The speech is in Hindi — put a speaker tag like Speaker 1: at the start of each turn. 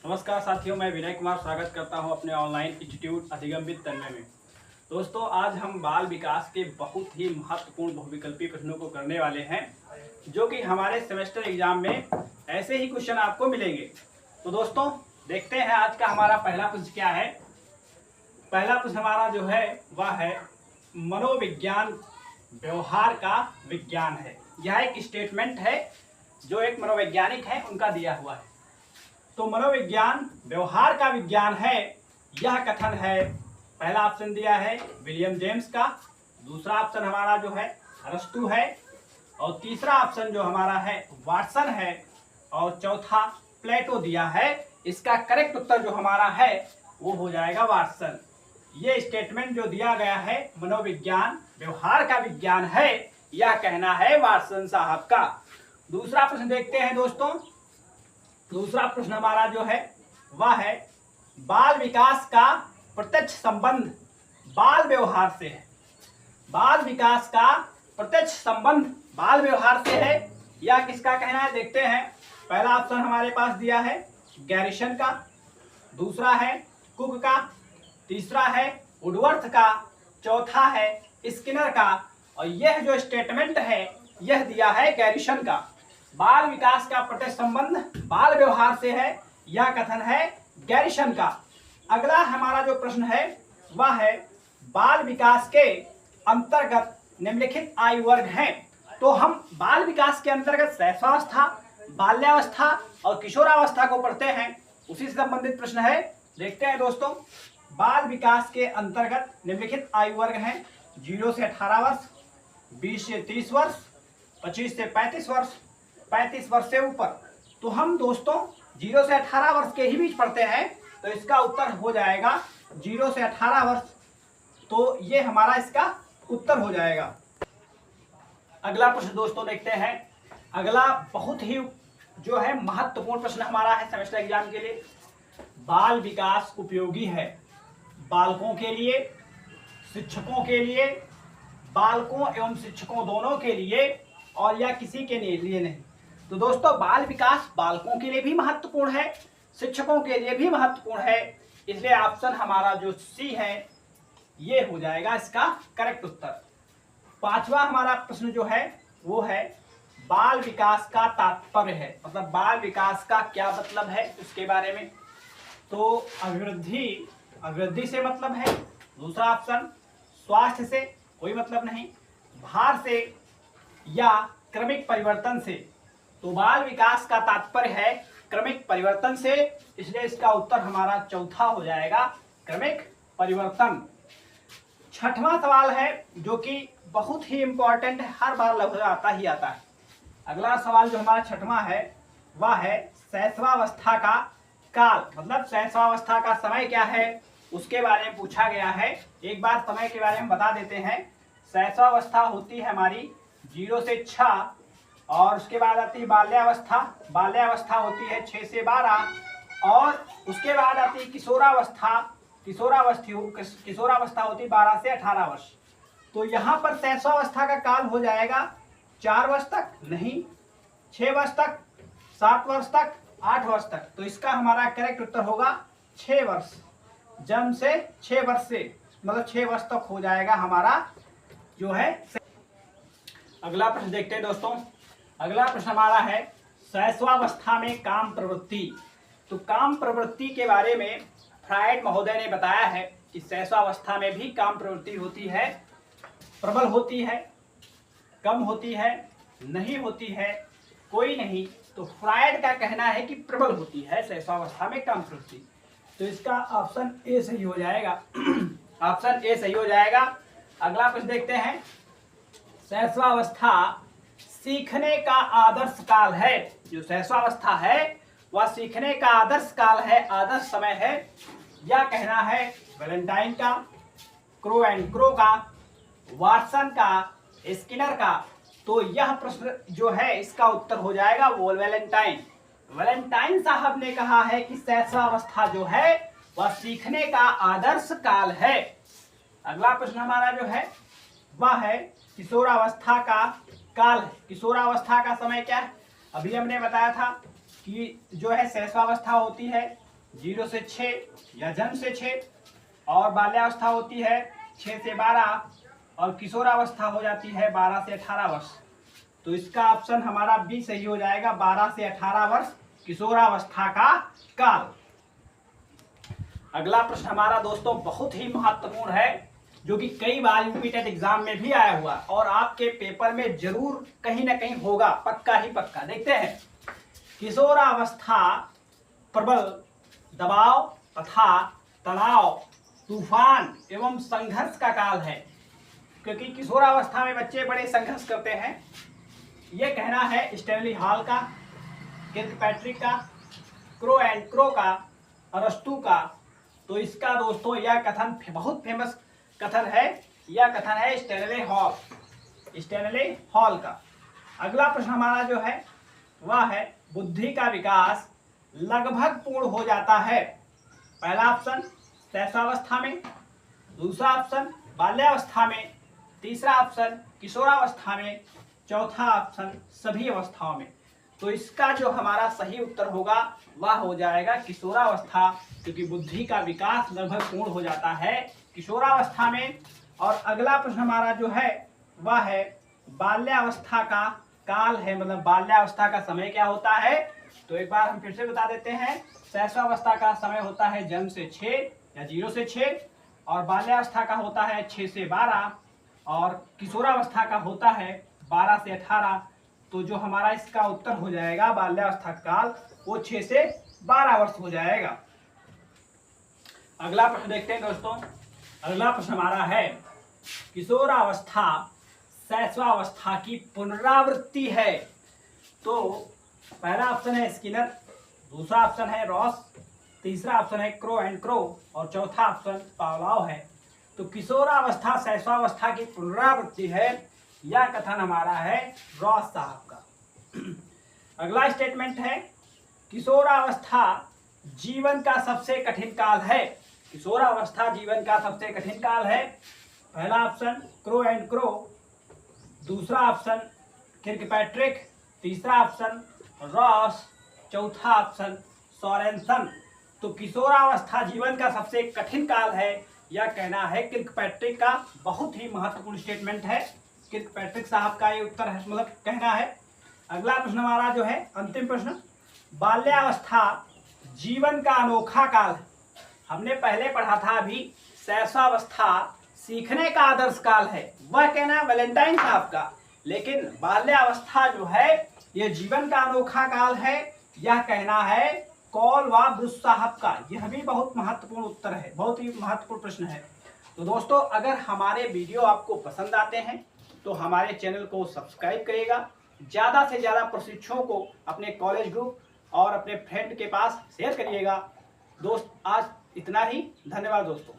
Speaker 1: नमस्कार साथियों, मैं विनय कुमार स्वागत करता हूं अपने ऑनलाइन इंस्टीट्यूट अधिगम्य तन्मय में। दोस्तों, आज हम बाल विकास के बहुत ही महत्वपूर्ण बहुविकल्पी प्रश्नों को करने वाले हैं, जो कि हमारे सेमेस्टर एग्जाम में ऐसे ही क्वेश्चन आपको मिलेंगे। तो दोस्तों, देखते हैं आज का हमारा पहला प्रश्न क्या है। पहला प्रश्न हमारा जो है वह है मनोविज्ञान व्यवहार का विज्ञान है। यह एक स्टेटमेंट है जो एक मनोवैज्ञानिक है उनका दिया हुआ है। तो मनोविज्ञान व्यवहार का विज्ञान है, यह कथन है। पहला ऑप्शन दिया है विलियम जेम्स का, दूसरा ऑप्शन हमारा जो है अरस्तु है, और तीसरा ऑप्शन जो हमारा है वाटसन है, और चौथा प्लेटो दिया है। इसका करेक्ट उत्तर जो हमारा है वो हो जाएगा वाटसन। ये स्टेटमेंट जो दिया गया है मनोविज्ञान व्यवहार का विज्ञान है, यह कहना है वाटसन साहब का। दूसरा प्रश्न देखते हैं दोस्तों। दूसरा प्रश्न हमारा जो है वह है बाल विकास का प्रत्यक्ष संबंध बाल व्यवहार से है। बाल विकास का प्रत्यक्ष संबंध बाल व्यवहार से है, यह किसका कहना है देखते हैं। पहला ऑप्शन हमारे पास दिया है गैरिसन का, दूसरा है कुक का, तीसरा है वुडवर्थ का, चौथा है स्किनर का, और यह जो स्टेटमेंट है यह दिया है गैरिसन का। बाल विकास का प्रत्यक्ष संबंध बाल व्यवहार से है, यह कथन है गैरिसन का। अगला हमारा जो प्रश्न है वह है बाल विकास के अंतर्गत निम्नलिखित आयु वर्ग हैं। तो हम बाल विकास के अंतर्गत शैशवावस्था, बाल्यावस्था और किशोरावस्था को पढ़ते हैं, उसी से संबंधित प्रश्न है। देखते हैं दोस्तों, बाल विकास के अंतर्गत निम्नलिखित आयु वर्ग हैं 0 से 18 वर्ष, 20 से 30 वर्ष, 25 से 35 वर्ष, 35 वर्ष से ऊपर। तो हम दोस्तों 0 से 18 वर्ष के ही बीच पढ़ते हैं, तो इसका उत्तर हो जाएगा 0 से 18 वर्ष। तो ये हमारा इसका उत्तर हो जाएगा। अगला प्रश्न दोस्तों देखते हैं। अगला बहुत ही जो है महत्वपूर्ण प्रश्न हमारा है सेमेस्टर एग्जाम के लिए। बाल विकास उपयोगी है बालकों के लिए, शिक्षकों के लिए, बालकों एवं शिक्षकों दोनों के लिए, और या किसी के लिए नहीं। तो दोस्तों, बाल विकास बालकों के लिए भी महत्वपूर्ण है, शिक्षकों के लिए भी महत्वपूर्ण है, इसलिए ऑप्शन हमारा जो सी है ये हो जाएगा इसका करेक्ट उत्तर। पांचवा हमारा प्रश्न जो है वो है बाल विकास का तात्पर्य है, मतलब बाल विकास का क्या मतलब है उसके बारे में। तो अभिवृद्धि से मतलब है, दूसरा ऑप्शन स्वास्थ्य से कोई मतलब नहीं, भार से या क्रमिक परिवर्तन से। तो बाल विकास का तात्पर्य है क्रमिक परिवर्तन से, इसलिए इसका उत्तर हमारा चौथा हो जाएगा क्रमिक परिवर्तन। छठवां सवाल है जो कि बहुत ही इंपॉर्टेंट है, हर बार लगभग आता ही आता है। अगला सवाल जो हमारा छठवां है वह है शैशवावस्था का काल, मतलब शैशवावस्था का समय क्या है उसके बारे में पूछा गया है। एक बार समय के बारे में बता देते हैं। शैशवावस्था होती है हमारी 0 से 6, और उसके बाद आती है बाल्यावस्था। बाल्यावस्था होती है 6 से 12, और उसके बाद आती है किशोरावस्था। किशोरावस्था होती है 12 से 18 वर्ष। तो यहाँ पर शैशवावस्था का काल हो जाएगा 4 वर्ष तक, नहीं 6 वर्ष तक, 7 वर्ष तक, 8 वर्ष तक। तो इसका हमारा करेक्ट उत्तर होगा 6 वर्ष। जन्म से 6 वर्ष से, मतलब 6 वर्ष तक हो जाएगा हमारा जो है। अगला प्रश्न देखते हैं दोस्तों। अगला प्रश्न हमारा है शैशवावस्था में काम प्रवृत्ति। तो काम प्रवृत्ति के बारे में फ्रायड महोदय ने बताया है कि शैशवावस्था में भी काम प्रवृत्ति होती है, प्रबल होती है, कम होती है, नहीं होती है, कोई नहीं। तो फ्रायड का कहना है कि प्रबल होती है शैशवावस्था में काम प्रवृत्ति। तो इसका ऑप्शन ए सही हो जाएगा। ऑप्शन ए सही हो जाएगा। अगला प्रश्न देखते हैं। शैशवावस्था सीखने का आदर्श काल है। जो शैशवावस्था है वह सीखने का आदर्श काल है, आदर्श समय है, यह कहना है वैलेंटाइन का, क्रो एंड क्रो का, वाटसन का, स्किनर का। तो यह प्रश्न जो है इसका उत्तर हो जाएगा वैलेंटाइन। वैलेंटाइन साहब ने कहा है कि शैशवावस्था जो है वह सीखने का आदर्श काल है। अगला प्रश्न हमारा जो है वह है किशोरावस्था का काल है। किशोरावस्था का समय क्या है? अभी हमने बताया था कि जो है शैशवावस्था होती है 0 से 6 या जन्म से 6, और बाल्यावस्था होती है 6 से 12, और किशोरावस्था हो जाती है 12 से 18 वर्ष। तो इसका ऑप्शन हमारा बी सही हो जाएगा, 12 से 18 वर्ष किशोरावस्था का काल। अगला प्रश्न हमारा दोस्तों बहुत ही महत्वपूर्ण है, जो कि कई बार यूपीटेट एग्जाम में भी आया हुआ और आपके पेपर में जरूर कहीं ना कहीं होगा, पक्का ही पक्का। देखते हैं, किशोरावस्था प्रबल दबाव तथा तनाव, तूफान एवं संघर्ष का काल है, क्योंकि किशोरावस्था में बच्चे बड़े संघर्ष करते हैं। यह कहना है स्टैनली हॉल का, किर्कपैट्रिक का, क्रो एंड क्रो का, अरस्तु का। तो इसका दोस्तों यह कथन बहुत फेमस कथन है, यह कथन है स्टैनली हॉल का। अगला प्रश्न हमारा जो है वह है, बुद्धि का विकास लगभग पूर्ण हो जाता है। पहला ऑप्शन शैशवावस्था में, दूसरा ऑप्शन बाल्यावस्था में, तीसरा ऑप्शन किशोरावस्था में, चौथा ऑप्शन सभी अवस्थाओं में। तो इसका जो हमारा सही उत्तर होगा वह हो जाएगा किशोरावस्था, क्योंकि बुद्धि का विकास लगभग पूर्ण हो जाता है किशोरावस्था में। और अगला प्रश्न हमारा जो है वह है, बाल्यावस्था का काल है, मतलब बाल्यावस्था का समय क्या होता है। तो एक बार हम फिर से बता देते हैं, शैशवावस्था का समय होता है जन्म से 6 या 0 से 6, और बाल्यावस्था का होता है 6 से 12, और किशोरावस्था का होता है 12 से 18। तो जो हमारा इसका उत्तर हो जाएगा बाल्यावस्था काल, वो 6 से 12 वर्ष हो जाएगा। अगला प्रश्न देखते हैं दोस्तों। अगला प्रश्न हमारा है, किशोरावस्था शैशवावस्था की पुनरावृत्ति है। तो पहला ऑप्शन है स्किनर, दूसरा ऑप्शन है रॉस, तीसरा ऑप्शन है क्रो एंड क्रो, और चौथा ऑप्शन पावलोव है। तो किशोरावस्था शैशवावस्था की पुनरावृत्ति है, यह कथन हमारा है रॉस साहब का। अगला स्टेटमेंट है, किशोरावस्था जीवन का सबसे कठिन काल है। किशोरावस्था जीवन का सबसे कठिन काल है। पहला ऑप्शन क्रो एंड क्रो, दूसरा ऑप्शन किर्कपैट्रिक, तीसरा ऑप्शन रॉस, चौथा ऑप्शन सोरेनसन। तो किशोरावस्था जीवन का सबसे कठिन काल है, यह कहना है किर्कपैट्रिक का। बहुत ही महत्वपूर्ण स्टेटमेंट है, किर्कपैट्रिक साहब का ये उत्तर है, मतलब कहना है। अगला प्रश्न हमारा जो है अंतिम प्रश्न, बाल्यावस्था जीवन का अनोखा काल है। हमने पहले पढ़ा था अभी, शैशवावस्था सीखने का आदर्श काल है, वह कहना है वैलेंटाइन साहब का। लेकिन बाल्यावस्था जो है यह जीवन का अनोखा काल है, यह कहना है कॉल व ब्रुस साहब का। यह भी बहुत महत्वपूर्ण उत्तर है, बहुत ही महत्वपूर्ण प्रश्न है। तो दोस्तों, अगर हमारे वीडियो आपको पसंद आते हैं तो हमारे चैनल को सब्सक्राइब करिएगा, ज़्यादा से ज़्यादा प्रशिक्षुओं को अपने कॉलेज ग्रुप और अपने फ्रेंड के पास शेयर करिएगा। दोस्त आज इतना ही, धन्यवाद दोस्तों।